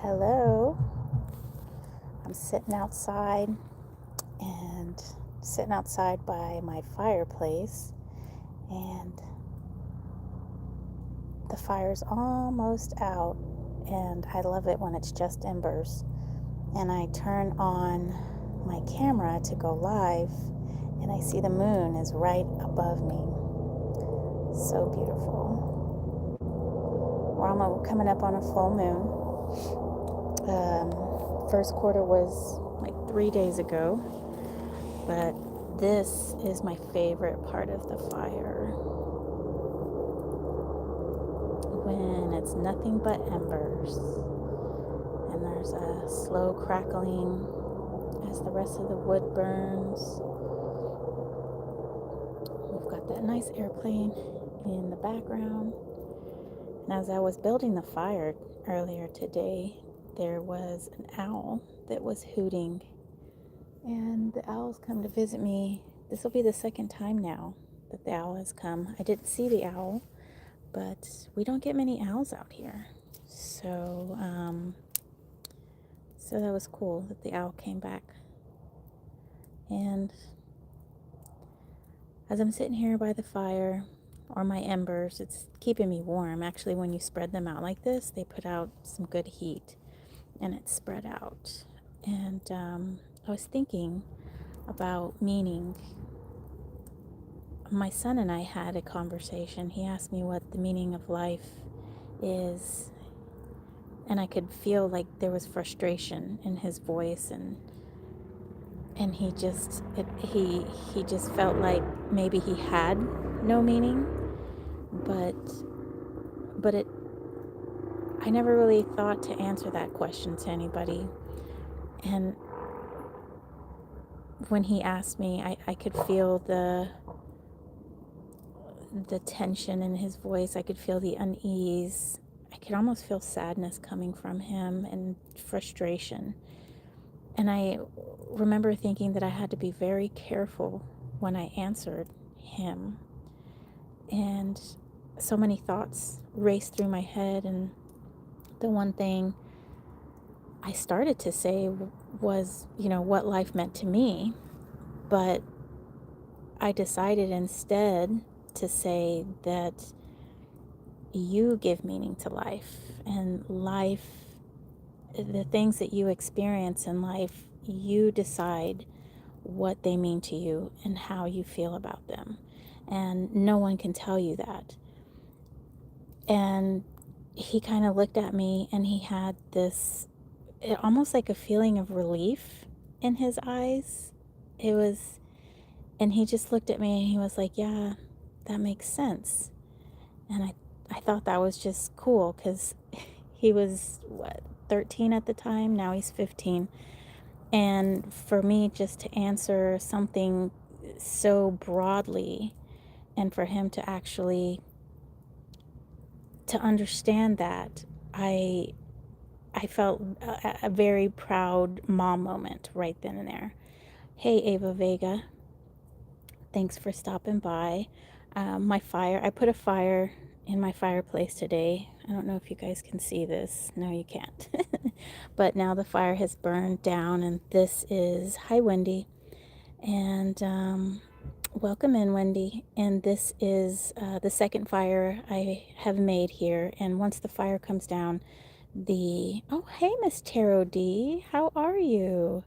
Hello. I'm sitting outside by my fireplace, and the fire's almost out, and I love it when it's just embers. And I turn on my camera to go live, and I see the moon is right above me. So beautiful. We're almost coming up on a full moon. First quarter was like 3 days ago, but this is my favorite part of the fire, when it's nothing but embers and there's a slow crackling as the rest of the wood burns. We've got that nice airplane in the background. And as I was building the fire earlier today, there was an owl that was hooting, and the owls come to visit me. This will be the second time now that the owl has come. I didn't see the owl, but we don't get many owls out here. So that was cool that the owl came back. And as I'm sitting here by the fire, or my embers, it's keeping me warm. Actually, when you spread them out like this, they put out some good heat, and it's spread out. And I was thinking about meaning. My son and I had a conversation. He asked me what the meaning of life is, and I could feel like there was frustration in his voice, and he just felt like maybe he had no meaning, but I never really thought to answer that question to anybody. And when he asked me, I could feel the tension in his voice. I could feel the unease. I could almost feel sadness coming from him, and frustration. And I remember thinking that I had to be very careful when I answered him. And so many thoughts raced through my head, and the one thing I started to say was, what life meant to me. But I decided instead to say that you give meaning to life, and life, the things that you experience in life, you decide what they mean to you and how you feel about them. And no one can tell you that. And he kind of looked at me, and he had this, almost like a feeling of relief in his eyes. And he just looked at me, and he was like, yeah, that makes sense. And I thought that was just cool, because he was, 13 at the time? Now he's 15. And for me just to answer something so broadly, and for him to actually to understand that, I felt a very proud mom moment right then and there. Hey, Ava Vega, thanks for stopping by. I put a fire in my fireplace today. I don't know if you guys can see this. No, you can't. But now the fire has burned down, and this is, hi, Wendy. And welcome in, Wendy. And this is the second fire I have made here. And once the fire comes down, oh, hey, Miss Tarot D, how are you?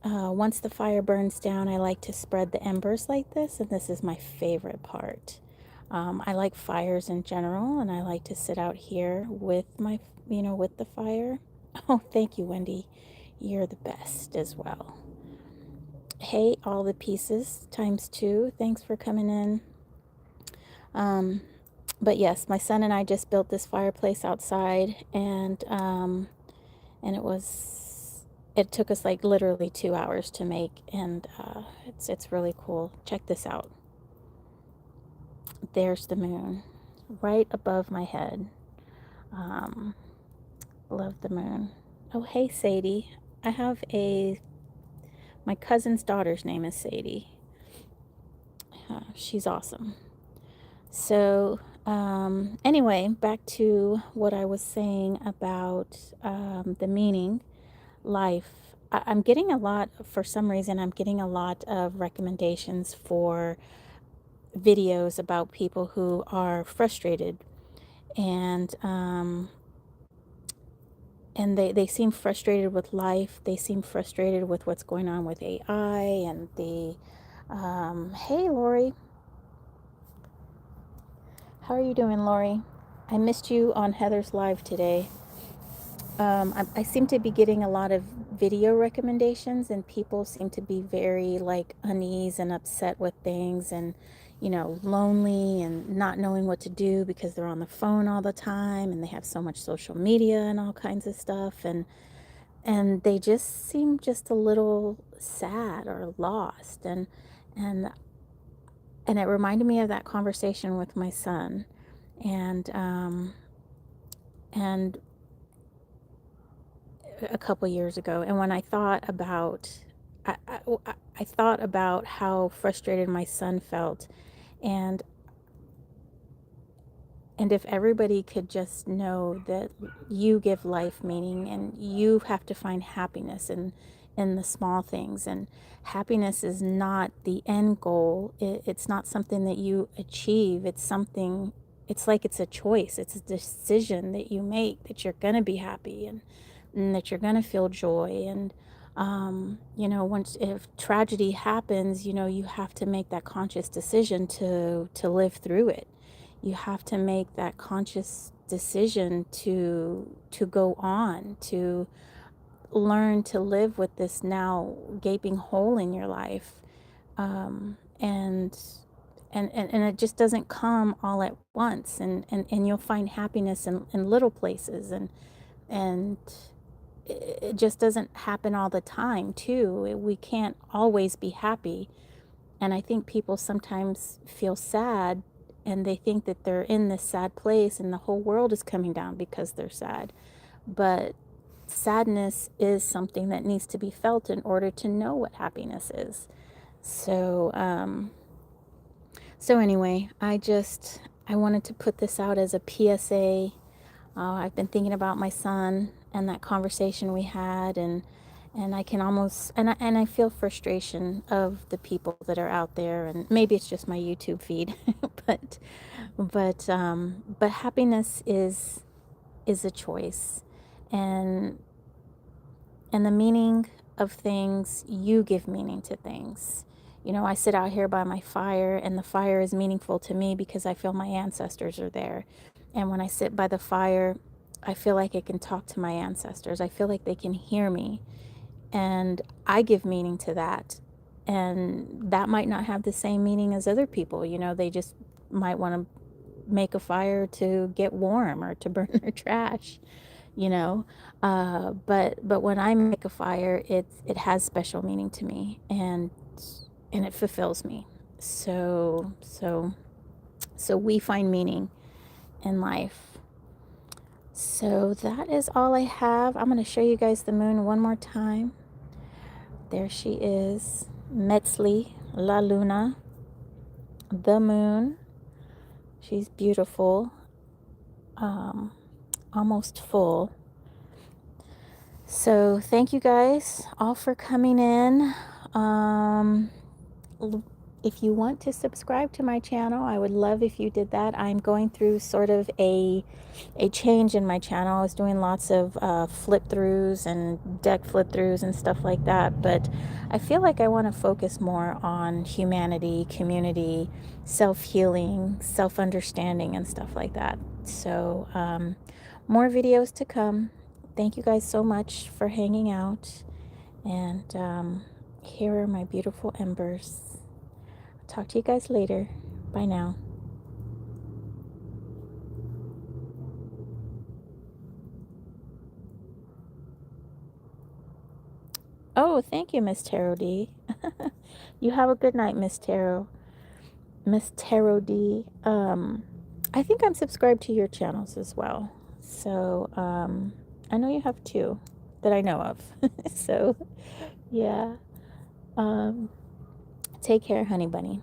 Once the fire burns down, I like to spread the embers like this, and this is my favorite part. I like fires in general, and I like to sit out here with with the fire. Oh, thank you, Wendy. You're the best as well. Hey, all the pieces times 2. Thanks for coming in. But yes, my son and I just built this fireplace outside, and it took us like literally 2 hours to make, and it's really cool. Check this out. There's the moon right above my head. Love the moon. Oh, hey, Sadie. My cousin's daughter's name is Sadie. She's awesome. So Anyway, back to what I was saying about the meaning, life. I'm getting a lot, for some reason, I'm getting a lot of recommendations for videos about people who are frustrated, and they seem frustrated with life. They seem frustrated with what's going on with AI and hey, Lori, how are you doing, Lori? I missed you on Heather's live today. I seem to be getting a lot of video recommendations, and people seem to be very like uneasy and upset with things, and lonely and not knowing what to do because they're on the phone all the time and they have so much social media and all kinds of stuff, and they just seem just a little sad or lost, and and it reminded me of that conversation with my son, and and a couple years ago. And when I thought about, I thought about how frustrated my son felt, and and if everybody could just know that you give life meaning, and you have to find happiness in the small things, and happiness is not the end goal. It's not something that you achieve. It's something, it's like it's a choice. It's a decision that you make that you're going to be happy, and that you're going to feel joy. And, once, if tragedy happens, you have to make that conscious decision to live through it. You have to make that conscious decision to go on, to learn to live with this now gaping hole in your life. And it just doesn't come all at once, and you'll find happiness in little places, and it just doesn't happen all the time too. We can't always be happy. And I think people sometimes feel sad, and they think that they're in this sad place and the whole world is coming down because they're sad. But sadness is something that needs to be felt in order to know what happiness is. So, anyway, I wanted to put this out as a PSA. I've been thinking about my son and that conversation we had, and I can almost, and I feel frustration of the people that are out there, and maybe it's just my YouTube feed, but but happiness is a choice, and the meaning of things, you give meaning to things. I sit out here by my fire, and the fire is meaningful to me because I feel my ancestors are there. And when I sit by the fire, I feel like I can talk to my ancestors. I feel like they can hear me, and I give meaning to that. And that might not have the same meaning as other people. They just might want to make a fire to get warm or to burn their trash, you know. But when I make a fire, it has special meaning to me, and it fulfills me. So we find meaning in life. So that is all I have. I'm going to show you guys the moon one more time. There she is, Metzli, La Luna, the moon. She's beautiful, almost full. So thank you guys all for coming in. If you want to subscribe to my channel, I would love if you did that. I'm going through sort of a change in my channel. I was doing lots of flip throughs and deck flip throughs and stuff like that, but I feel like I want to focus more on humanity, community, self-healing, self-understanding, and stuff like that. So more videos to come. Thank you guys so much for hanging out, and here are my beautiful embers. Talk to you guys later. Bye now. Oh, thank you, Miss Tarot D. You have a good night, Miss Tarot. Miss Tarot D. I think I'm subscribed to your channels as well. So, I know you have two that I know of. So, yeah. Take care, honey bunny.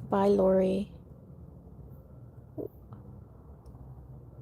Bye, Lori.